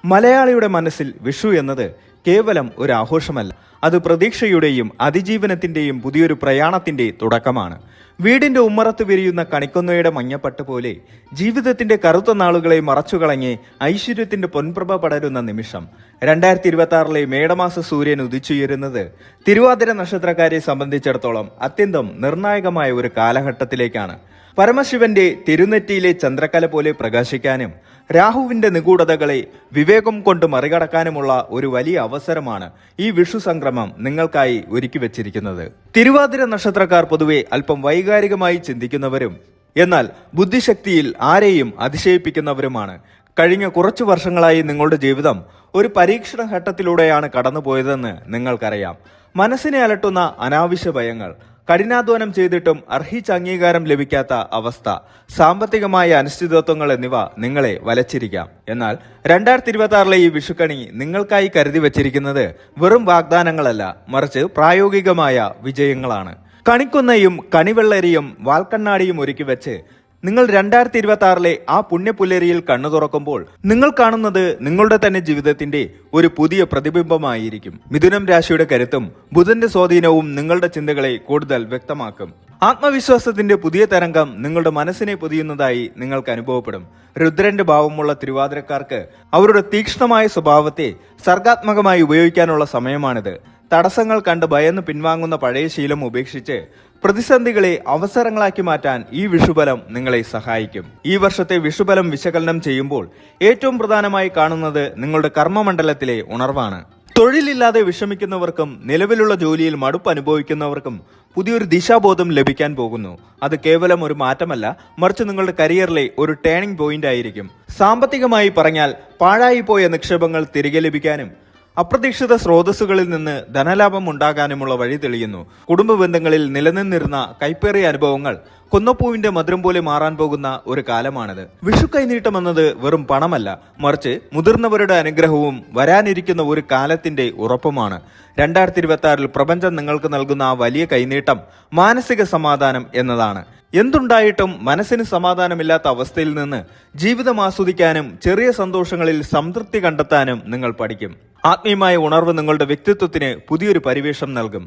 മലയാളിയുടെ മനസ്സിൽ വിഷു എന്നത് കേവലം ഒരു ആഘോഷമല്ല, അത് പ്രതീക്ഷയുടെയും അതിജീവനത്തിന്റെയും പുതിയൊരു പ്രയാണത്തിന്റെ തുടക്കമാണ്. വീടിന്റെ ഉമ്മറത്ത് വിരിയുന്ന കണിക്കൊന്നയുടെ മഞ്ഞപ്പട്ട് പോലെ ജീവിതത്തിന്റെ കറുത്ത നാളുകളെ മറച്ചുകളഞ്ഞ് ഐശ്വര്യത്തിന്റെ പൊൻപ്രഭ പടരുന്ന നിമിഷം. 2026 മേടമാസ സൂര്യൻ ഉദിച്ചുയരുന്നത് തിരുവാതിര നക്ഷത്രക്കാരെ സംബന്ധിച്ചിടത്തോളം അത്യന്തം നിർണായകമായ ഒരു കാലഘട്ടത്തിലേക്കാണ്. പരമശിവന്റെ തിരുനെറ്റിയിലെ ചന്ദ്രക്കല പോലെ പ്രകാശിക്കാനും രാഹുവിന്റെ നിഗൂഢതകളെ വിവേകം കൊണ്ട് മറികടക്കാനുമുള്ള ഒരു വലിയ അവസരമാണ് ഈ വിഷു സംക്രമം നിങ്ങൾക്കായി ഒരുക്കി വെച്ചിരിക്കുന്നത്. തിരുവാതിര നക്ഷത്രക്കാർ പൊതുവെ അല്പം വൈകാരികമായി ചിന്തിക്കുന്നവരും എന്നാൽ ബുദ്ധിശക്തിയിൽ ആരെയും അതിശയിപ്പിക്കുന്നവരുമാണ്. കഴിഞ്ഞ കുറച്ചു വർഷങ്ങളായി നിങ്ങളുടെ ജീവിതം ഒരു പരീക്ഷണ ഘട്ടത്തിലൂടെയാണ് കടന്നുപോയതെന്ന് നിങ്ങൾക്കറിയാം. മനസ്സിനെ അലട്ടുന്ന അനാവശ്യ ഭയങ്ങൾ, കഠിനാധ്വാനം ചെയ്തിട്ടും അർഹിച്ച അംഗീകാരം ലഭിക്കാത്ത അവസ്ഥ, സാമ്പത്തികമായ അനിശ്ചിതത്വങ്ങൾ എന്നിവ നിങ്ങളെ വലച്ചിരിക്കാം. എന്നാൽ 2026 ഈ വിഷുക്കണി നിങ്ങൾക്കായി കരുതി വച്ചിരിക്കുന്നത് വെറും വാഗ്ദാനങ്ങളല്ല, മറിച്ച് പ്രായോഗികമായ വിജയങ്ങളാണ്. കണിക്കൊന്നയും കണിവെള്ളരിയും വാൽക്കണ്ണാടിയും ഒരുക്കി വെച്ച് നിങ്ങൾ 2026 ആ പുണ്യപുല്ലരിയിൽ കണ്ണു തുറക്കുമ്പോൾ നിങ്ങൾ കാണുന്നത് നിങ്ങളുടെ തന്നെ ജീവിതത്തിന്റെ ഒരു പുതിയ പ്രതിബിംബമായിരിക്കും. മിഥുനം രാശിയുടെ കരുത്തും ബുധന്റെ സ്വാധീനവും നിങ്ങളുടെ ചിന്തകളെ കൂടുതൽ വ്യക്തമാക്കും. ആത്മവിശ്വാസത്തിന്റെ പുതിയ തരംഗം നിങ്ങളുടെ മനസ്സിനെ പൊതിയുന്നതായി നിങ്ങൾക്ക് അനുഭവപ്പെടും. രുദ്രന്റെ ഭാവമുള്ള തിരുവാതിരക്കാർക്ക് അവരുടെ തീക്ഷ്ണമായ സ്വഭാവത്തെ സർഗാത്മകമായി ഉപയോഗിക്കാനുള്ള സമയമാണിത്. തടസ്സങ്ങൾ കണ്ട് ഭയന്ന് പിൻവാങ്ങുന്ന പഴയ ശീലം ഉപേക്ഷിച്ച് പ്രതിസന്ധികളെ അവസരങ്ങളാക്കി മാറ്റാൻ ഈ വിഷുബലം നിങ്ങളെ സഹായിക്കും. ഈ വർഷത്തെ വിഷുബലം വിശകലനം ചെയ്യുമ്പോൾ ഏറ്റവും പ്രധാനമായി കാണുന്നത് നിങ്ങളുടെ കർമ്മമണ്ഡലത്തിലെ ഉണർവാണ്. തൊഴിലില്ലാതെ വിഷമിക്കുന്നവർക്കും നിലവിലുള്ള ജോലിയിൽ മടുപ്പ് അനുഭവിക്കുന്നവർക്കും പുതിയൊരു ദിശാബോധം ലഭിക്കാൻ പോകുന്നു. അത് കേവലം ഒരു മാറ്റമല്ല, മറിച്ച് നിങ്ങളുടെ കരിയറിലെ ഒരു ടേണിംഗ് പോയിന്റ് ആയിരിക്കും. സാമ്പത്തികമായി പറഞ്ഞാൽ പാഴായിപ്പോയ നിക്ഷേപങ്ങൾ തിരികെ ലഭിക്കാനും അപ്രതീക്ഷിത സ്രോതസ്സുകളിൽ നിന്ന് ധനലാഭം ഉണ്ടാകാനുമുള്ള വഴി തെളിയുന്നു. കുടുംബ ബന്ധങ്ങളിൽ നിലനിന്നിരുന്ന കൈപ്പേറിയ അനുഭവങ്ങൾ കൊന്നപ്പൂവിന്റെ മധുരം പോലെ മാറാൻ പോകുന്ന ഒരു കാലമാണിത്. വിഷു കൈനീട്ടം എന്നത് വെറും പണമല്ല, മറിച്ച് മുതിർന്നവരുടെ അനുഗ്രഹവും വരാനിരിക്കുന്ന ഒരു കാലത്തിന്റെ ഉറപ്പുമാണ്. 2026 പ്രപഞ്ചം നിങ്ങൾക്ക് നൽകുന്ന ആ വലിയ കൈനീട്ടം മാനസിക സമാധാനം എന്നതാണ്. എന്തുണ്ടായിട്ടും മനസ്സിന് സമാധാനമില്ലാത്ത അവസ്ഥയിൽ നിന്ന് ജീവിതം ആസ്വദിക്കാനും ചെറിയ സന്തോഷങ്ങളിൽ സംതൃപ്തി കണ്ടെത്താനും നിങ്ങൾ പഠിക്കും. ആത്മീയമായ ഉണർവ് നിങ്ങളുടെ വ്യക്തിത്വത്തിന് പുതിയൊരു പരിവേഷം നൽകും.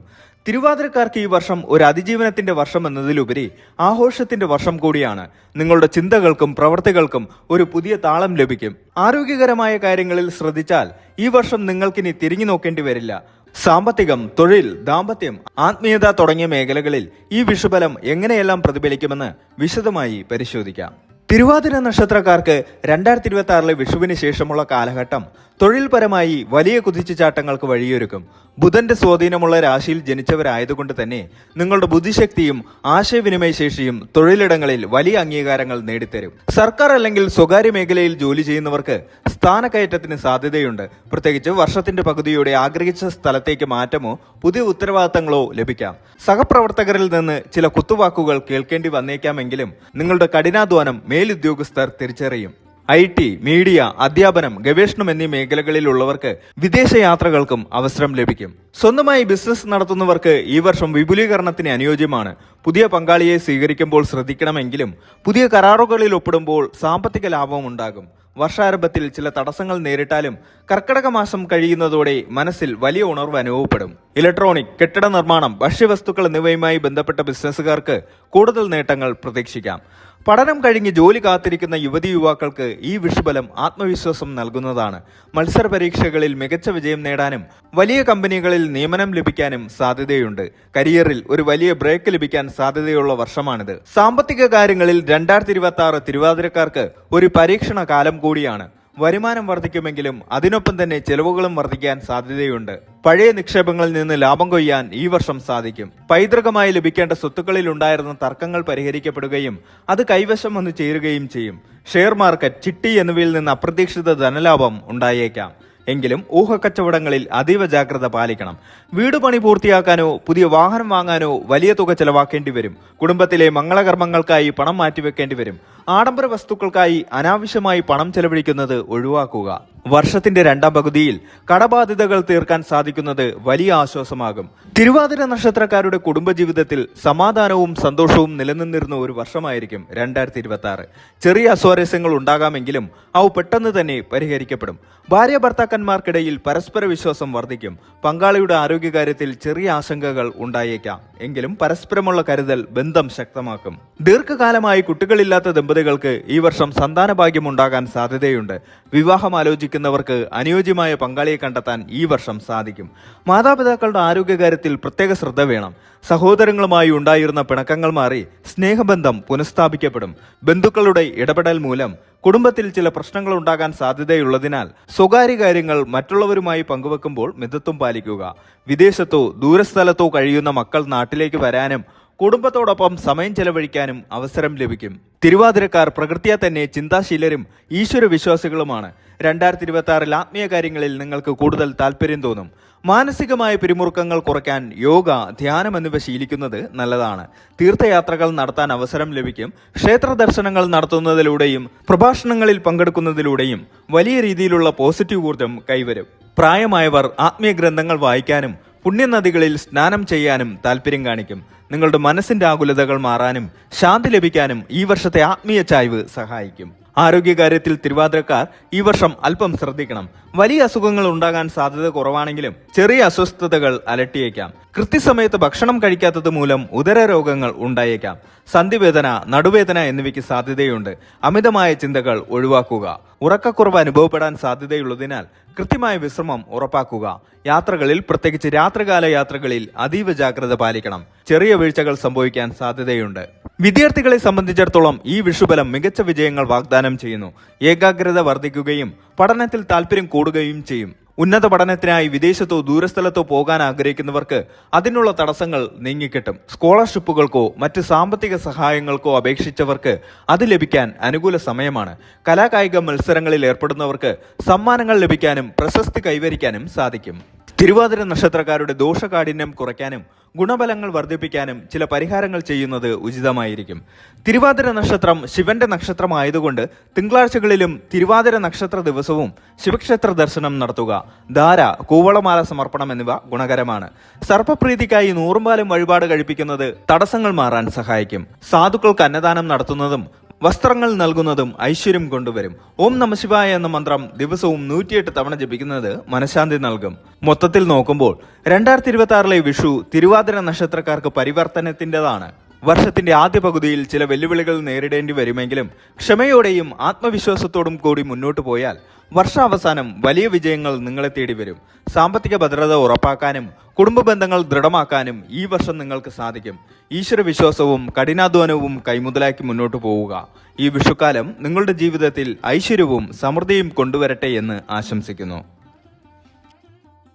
തിരുവാതിരക്കാർക്ക് ഈ വർഷം ഒരു അതിജീവനത്തിന്റെ വർഷം എന്നതിലുപരി ആഘോഷത്തിന്റെ വർഷം കൂടിയാണ്. നിങ്ങളുടെ ചിന്തകൾക്കും പ്രവൃത്തികൾക്കും ഒരു പുതിയ താളം ലഭിക്കും. ആരോഗ്യകരമായ കാര്യങ്ങളിൽ ശ്രദ്ധിച്ചാൽ ഈ വർഷം നിങ്ങൾക്കിനി തിരിഞ്ഞു നോക്കേണ്ടി വരില്ല. സാമ്പത്തികം, തൊഴിൽ, ദാമ്പത്യം, ആത്മീയത തുടങ്ങിയ മേഖലകളിൽ ഈ വിഷുബലം എങ്ങനെയെല്ലാം പ്രതിഫലിക്കുമെന്ന് വിശദമായി പരിശോധിക്കാം. തിരുവാതിര നക്ഷത്രക്കാർക്ക് 2026 വിഷുവിന് ശേഷമുള്ള കാലഘട്ടം തൊഴിൽപരമായി വലിയ കുതിച്ചുചാട്ടങ്ങൾക്ക് വഴിയൊരുക്കും. ബുധന്റെ സ്വാധീനമുള്ള രാശിയിൽ ജനിച്ചവരായതുകൊണ്ട് തന്നെ നിങ്ങളുടെ ബുദ്ധിശക്തിയും ആശയവിനിമയ ശേഷിയും തൊഴിലിടങ്ങളിൽ വലിയ അംഗീകാരങ്ങൾ നേടിത്തരും. സർക്കാർ അല്ലെങ്കിൽ സ്വകാര്യ മേഖലയിൽ ജോലി ചെയ്യുന്നവർക്ക് സ്ഥാനക്കയറ്റത്തിന് സാധ്യതയുണ്ട്. പ്രത്യേകിച്ച് വർഷത്തിന്റെ പകുതിയോടെ ആഗ്രഹിച്ച സ്ഥലത്തേക്ക് മാറ്റമോ പുതിയ ഉത്തരവാദിത്തങ്ങളോ ലഭിക്കാം. സഹപ്രവർത്തകരിൽ നിന്ന് ചില കുത്തുവാക്കുകൾ കേൾക്കേണ്ടി വന്നേക്കാമെങ്കിലും നിങ്ങളുടെ കഠിനാധ്വാനം മേലുദ്യോഗസ്ഥർ തിരിച്ചറിയും. IT, മീഡിയ, അധ്യാപനം, ഗവേഷണം എന്നീ മേഖലകളിലുള്ളവർക്ക് വിദേശ യാത്രകൾക്കും അവസരം ലഭിക്കും. സ്വന്തമായി ബിസിനസ് നടത്തുന്നവർക്ക് ഈ വർഷം വിപുലീകരണത്തിന് അനുയോജ്യമാണ്. പുതിയ പങ്കാളിയെ സ്വീകരിക്കുമ്പോൾ ശ്രദ്ധിക്കണമെങ്കിലും പുതിയ കരാറുകളിൽ ഒപ്പിടുമ്പോൾ സാമ്പത്തിക ലാഭം ഉണ്ടാകും. വർഷാരംഭത്തിൽ ചില തടസ്സങ്ങൾ നേരിട്ടാലും കർക്കിടക മാസം കഴിയുന്നതോടെ മനസ്സിൽ വലിയ ഉണർവ് അനുഭവപ്പെടും. ഇലക്ട്രോണിക്, കെട്ടിട നിർമ്മാണം, ഭക്ഷ്യവസ്തുക്കൾ എന്നിവയുമായി ബന്ധപ്പെട്ട ബിസിനസ്സുകാർക്ക് കൂടുതൽ നേട്ടങ്ങൾ പ്രതീക്ഷിക്കാം. പഠനം കഴിഞ്ഞ് ജോലി കാത്തിരിക്കുന്ന യുവതി യുവാക്കൾക്ക് ഈ വിഷുബലം ആത്മവിശ്വാസം നൽകുന്നതാണ്. മത്സര പരീക്ഷകളിൽ മികച്ച വിജയം നേടാനും വലിയ കമ്പനികളിൽ നിയമനം ലഭിക്കാനും സാധ്യതയുണ്ട്. കരിയറിൽ ഒരു വലിയ ബ്രേക്ക് ലഭിക്കാൻ സാധ്യതയുള്ള വർഷമാണിത്. സാമ്പത്തിക കാര്യങ്ങളിൽ 2026 തിരുവാതിരക്കാർക്ക് ഒരു പരീക്ഷണ കാലം കൂടിയാണ്. വരുമാനം വർദ്ധിക്കുമെങ്കിലും അതിനൊപ്പം തന്നെ ചെലവുകളും വർദ്ധിക്കാൻ സാധ്യതയുണ്ട്. പഴയ നിക്ഷേപങ്ങളിൽ നിന്ന് ലാഭം കൊയ്യാൻ ഈ വർഷം സാധിക്കും. പൈതൃകമായി ലഭിക്കേണ്ട സ്വത്തുക്കളിൽ ഉണ്ടായിരുന്ന തർക്കങ്ങൾ പരിഹരിക്കപ്പെടുകയും അത് കൈവശം വന്ന് ചേരുകയും ചെയ്യും. ഷെയർ മാർക്കറ്റ്, ചിട്ടി എന്നിവയിൽ നിന്ന് അപ്രതീക്ഷിത ധനലാഭം ഉണ്ടായേക്കാം. എങ്കിലും ഊഹക്കച്ചവടങ്ങളിൽ അതീവ ജാഗ്രത പാലിക്കണം. വീട് പണി പൂർത്തിയാക്കാനോ പുതിയ വാഹനം വാങ്ങാനോ വലിയ തുക ചെലവാക്കേണ്ടി വരും. കുടുംബത്തിലെ മംഗളകർമ്മങ്ങൾക്കായി പണം മാറ്റിവെക്കേണ്ടി വരും. ആഡംബര വസ്തുക്കൾക്കായി അനാവശ്യമായി പണം ചെലവഴിക്കുന്നത് ഒഴിവാക്കുക. വർഷത്തിന്റെ രണ്ടാം പകുതിയിൽ കടബാധ്യതകൾ തീർക്കാൻ സാധിക്കുന്നത് വലിയ ആശ്വാസമാകും. തിരുവാതിര നക്ഷത്രക്കാരുടെ കുടുംബജീവിതത്തിൽ സമാധാനവും സന്തോഷവും നിലനിന്നിരുന്ന ഒരു വർഷമായിരിക്കും 2026. ചെറിയ അസ്വാരസ്യങ്ങൾ ഉണ്ടാകാമെങ്കിലും അവ പെട്ടെന്ന് തന്നെ പരിഹരിക്കപ്പെടും. ഭാര്യ ഭർത്താക്കന്മാർക്കിടയിൽ പരസ്പര വിശ്വാസം വർദ്ധിക്കും. പങ്കാളിയുടെ ആരോഗ്യകാര്യത്തിൽ ചെറിയ ആശങ്കകൾ ഉണ്ടായേക്കാം, എങ്കിലും പരസ്പരമുള്ള കരുതൽ ബന്ധം ശക്തമാക്കും. ദീർഘകാലമായി കുട്ടികളില്ലാത്ത ദമ്പതികൾക്ക് ഈ വർഷം സന്താനഭാഗ്യം ഉണ്ടാകാൻ സാധ്യതയുണ്ട്. വിവാഹം ആലോചിക്കുന്നവർക്ക് അനുയോജ്യമായ പങ്കാളിയെ കണ്ടെത്താൻ ഈ വർഷം സാധിക്കും. മാതാപിതാക്കളുടെ ആരോഗ്യകാര്യത്തിൽ പ്രത്യേക ശ്രദ്ധ വേണം. സഹോദരങ്ങളുമായി ഉണ്ടായിരുന്ന പിണക്കങ്ങൾ മാറി സ്നേഹബന്ധം പുനഃസ്ഥാപിക്കപ്പെടും. ബന്ധുക്കളുടെ ഇടപെടൽ മൂലം കുടുംബത്തിൽ ചില പ്രശ്നങ്ങൾ ഉണ്ടാകാൻ സാധ്യതയുള്ളതിനാൽ സ്വകാര്യ കാര്യങ്ങൾ മറ്റുള്ളവരുമായി പങ്കുവെക്കുമ്പോൾ മിതത്വം പാലിക്കുക. വിദേശത്തോ ദൂരസ്ഥലത്തോ കഴിയുന്ന മക്കൾ നാട്ടിലേക്ക് വരാനും കുടുംബത്തോടൊപ്പം സമയം ചെലവഴിക്കാനും അവസരം ലഭിക്കും. തിരുവാതിരക്കാർ പ്രകൃത്യാ തന്നെ ചിന്താശീലരും ഈശ്വര വിശ്വാസികളുമാണ്. 2026 ആത്മീയ കാര്യങ്ങളിൽ നിങ്ങൾക്ക് കൂടുതൽ താല്പര്യം തോന്നും. മാനസികമായ പിരിമുറുക്കങ്ങൾ കുറയ്ക്കാൻ യോഗ, ധ്യാനം എന്നിവ ശീലിക്കുന്നത് നല്ലതാണ്. തീർത്ഥയാത്രകൾ നടത്താൻ അവസരം ലഭിക്കും. ക്ഷേത്ര ദർശനങ്ങൾ നടത്തുന്നതിലൂടെയും പ്രഭാഷണങ്ങളിൽ പങ്കെടുക്കുന്നതിലൂടെയും വലിയ രീതിയിലുള്ള പോസിറ്റീവ് ഊർജം കൈവരും. പ്രായമായവർ ആത്മീയ ഗ്രന്ഥങ്ങൾ വായിക്കാനും പുണ്യനദികളിൽ സ്നാനം ചെയ്യാനും താല്പര്യം കാണിക്കും. നിങ്ങളുടെ മനസ്സിന്റെ ആകുലതകൾ മാറാനും ശാന്തി ലഭിക്കാനും ഈ വർഷത്തെ ആത്മീയ ചായ്വ് സഹായിക്കും. ആരോഗ്യകാര്യത്തിൽ തിരുവാതിരക്കാർ ഈ വർഷം അല്പം ശ്രദ്ധിക്കണം. വലിയ അസുഖങ്ങൾ ഉണ്ടാകാൻ സാധ്യത കുറവാണെങ്കിലും ചെറിയ അസ്വസ്ഥതകൾ അലട്ടിയേക്കാം. കൃത്യസമയത്ത് ഭക്ഷണം കഴിക്കാത്തത് മൂലം ഉദര രോഗങ്ങൾ ഉണ്ടായേക്കാം. സന്ധിവേദന, നടുവേദന എന്നിവയ്ക്ക് സാധ്യതയുണ്ട്. അമിതമായ ചിന്തകൾ ഒഴിവാക്കുക. ഉറക്കക്കുറവ് അനുഭവപ്പെടാൻ സാധ്യതയുള്ളതിനാൽ കൃത്യമായ വിശ്രമം ഉറപ്പാക്കുക. യാത്രകളിൽ, പ്രത്യേകിച്ച് രാത്രികാല യാത്രകളിൽ അതീവ ജാഗ്രത പാലിക്കണം. ചെറിയ വീഴ്ചകൾ സംഭവിക്കാൻ സാധ്യതയുണ്ട്. വിദ്യാർത്ഥികളെ സംബന്ധിച്ചിടത്തോളം ഈ വിഷുബലം മികച്ച വിജയങ്ങൾ വാഗ്ദാനം ചെയ്യുന്നു. ഏകാഗ്രത വർദ്ധിക്കുകയും പഠനത്തിൽ താല്പര്യം കൂടുകയും ചെയ്യും. ഉന്നത പഠനത്തിനായി വിദേശത്തോ ദൂരസ്ഥലത്തോ പോകാൻ ആഗ്രഹിക്കുന്നവർക്ക് അതിനുള്ള തടസ്സങ്ങൾ നീങ്ങിക്കിട്ടും. സ്കോളർഷിപ്പുകൾക്കോ മറ്റ് സാമ്പത്തിക സഹായങ്ങൾക്കോ അപേക്ഷിച്ചവർക്ക് അത് ലഭിക്കാൻ അനുകൂല സമയമാണ്. കലാകായിക മത്സരങ്ങളിൽ ഏർപ്പെടുന്നവർക്ക് സമ്മാനങ്ങൾ ലഭിക്കാനും പ്രശസ്തി കൈവരിക്കാനും സാധിക്കും. തിരുവാതിര നക്ഷത്രക്കാരുടെ ദോഷകാഠിന്യം കുറയ്ക്കാനും ഗുണഫലങ്ങൾ വർദ്ധിപ്പിക്കാനും ചില പരിഹാരങ്ങൾ ചെയ്യുന്നത് ഉചിതമായിരിക്കും. തിരുവാതിര നക്ഷത്രം ശിവന്റെ നക്ഷത്രമായതുകൊണ്ട് തിങ്കളാഴ്ചകളിലും തിരുവാതിര നക്ഷത്ര ദിവസവും ശിവക്ഷേത്ര ദർശനം നടത്തുക. ധാര, കൂവളമാല സമർപ്പണം എന്നിവ ഗുണകരമാണ്. സർപ്പപ്രീതിക്കായി നൂറുമ്പാലും വഴിപാട് കഴിപ്പിക്കുന്നത് തടസ്സങ്ങൾ മാറാൻ സഹായിക്കും. സാധുക്കൾക്ക് അന്നദാനം നടത്തുന്നതും വസ്ത്രങ്ങൾ നൽകുന്നതും ഐശ്വര്യം കൊണ്ടുവരും. ഓം നമഃശിവായ എന്ന മന്ത്രം ദിവസവും 108 തവണ ജപിക്കുന്നത് മനഃശാന്തി നൽകും. മൊത്തത്തിൽ നോക്കുമ്പോൾ 2026 വിഷു തിരുവാതിര നക്ഷത്രക്കാർക്ക് പരിവർത്തനത്തിൻ്റെതാണ്. വർഷത്തിന്റെ ആദ്യ പകുതിയിൽ ചില വെല്ലുവിളികൾ നേരിടേണ്ടി വരുമെങ്കിലും ക്ഷമയോടെയും ആത്മവിശ്വാസത്തോടും കൂടി മുന്നോട്ടു പോയാൽ വർഷാവസാനം വലിയ വിജയങ്ങൾ നിങ്ങളെ തേടി വരും. സാമ്പത്തിക ഭദ്രത ഉറപ്പാക്കാനും കുടുംബ ബന്ധങ്ങൾ ദൃഢമാക്കാനും ഈ വർഷം നിങ്ങൾക്ക് സാധിക്കും. ഈശ്വര വിശ്വാസവും കഠിനാധ്വാനവും കൈമുതലാക്കി മുന്നോട്ടു പോവുക. ഈ വിഷുക്കാലം നിങ്ങളുടെ ജീവിതത്തിൽ ഐശ്വര്യവും സമൃദ്ധിയും കൊണ്ടുവരട്ടെ എന്ന് ആശംസിക്കുന്നു.